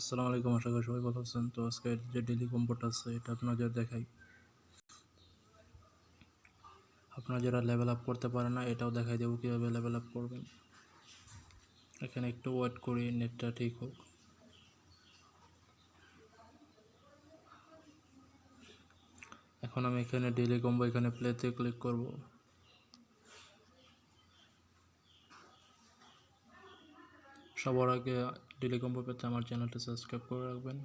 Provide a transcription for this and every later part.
আসসালামু আলাইকুম, আশা করি সবাই ভালো আছেন। তো আজকে যে ডেইলি কম্বোটা আছে এটা আপনাদের দেখাই। আপনারা যারা লেভেল আপ করতে পারেন না এটাও দেখাই দেবো কীভাবে লেভেল আপ করবেন। এখানে একটু ওয়েট করি নেটটা ঠিক হোক। এখন আমি এখানে ডেইলি কম্বো এখানে প্লেতে ক্লিক করব। সবার আগে ডেইলি কম্বো পেতে আমার চ্যানেলটা সাবস্ক্রাইব করে রাখবেন।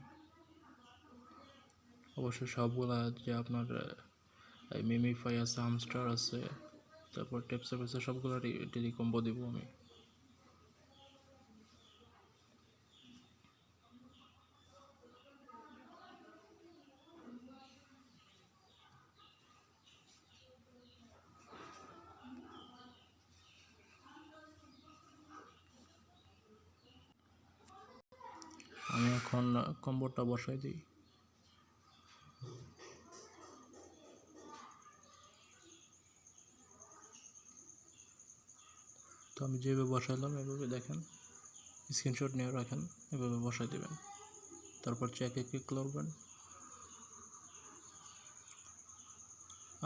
অবশ্যই সবগুলা যে আপনার মিমিফাই আছে, হামস্টার আছে, তারপর টেপসেপ আছে, সবগুলো ডেইলি কম্বো দিব আমি। আমি এখন কম্বোটা বসাই দিই। তো আমি যেভাবে বসাইলাম এভাবে দেখেন, স্ক্রিনশট নিয়ে রাখেন, এভাবে বসাই দেবেন। তারপর চেকে ক্লিক করবেন।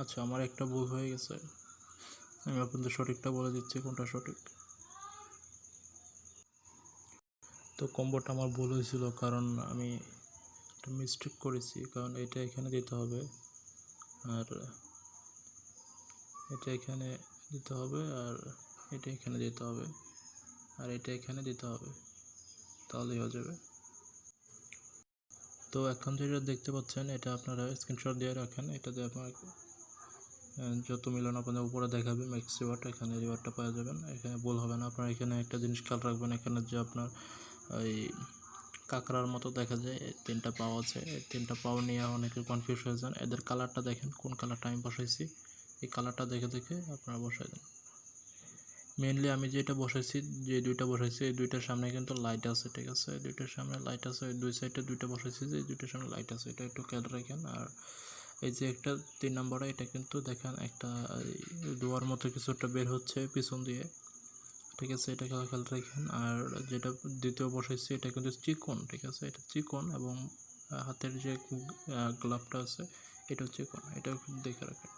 আচ্ছা, আমার একটা ভুল হয়ে গেছে, আমি আপনাদের সঠিকটা বলে দিচ্ছি কোনটা সঠিক। তো কম্বোটা আমার ভুল হয়েছিল কারণ আমি একটা মিস্টেক করেছি, কারণ এটা এখানে দিতে হবে আর এটা এখানে দিতে হবে আর এটা এখানে দিতে হবে আর এটা এখানে দিতে হবে, তাহলেই হয়ে যাবে। তো এখন যেটা দেখতে পাচ্ছেন এটা আপনারা স্ক্রিনশট দিয়ে রাখেন। এটাতে আপনার যত মিলন আপনাদের উপরে দেখাবে ম্যাক্স রিওয়ার্ড, এখানে রিওয়ার্ডটা পাওয়া যাবেন। এখানে ভুল হবে না। আপনারা এখানে একটা জিনিস খেয়াল রাখবেন, এখানে যে আপনার ওই কাঁকড়ার মতো দেখা যায় তিনটা পাও আছে, এই তিনটা পাও নিয়ে অনেকে কনফিউজ হয়ে যান। এদের কালারটা দেখেন, কোন কালারটা আমি বসাইছি, এই কালারটা দেখে দেখে আপনারা বসাই দেন। মেনলি আমি যেটা বসাইছি, যে দুইটা বসাইছি এই দুইটার সামনে কিন্তু লাইট আছে, ঠিক আছে? এই দুইটার সামনে লাইট আছে, ওই দুই সাইডে দুইটা বসাইছি যে এই দুইটার সামনে লাইট আছে, এটা একটু খেয়াল রাখেন। আর এই যে একটা 3 নম্বরে এটা কিন্তু দেখেন একটা দোয়ার মতো কিছু একটা বের হচ্ছে পিছন দিয়ে, ঠিক আছে? এটা খেয়াল রাখেন। আর যেটা দ্বিতীয় বসাইছি এটা কিন্তু চিকন, ঠিক আছে? এটা চিকন এবং হাতের যে গ্লাভটা আছে এটাও চিকন, এটাও দেখে রাখেন।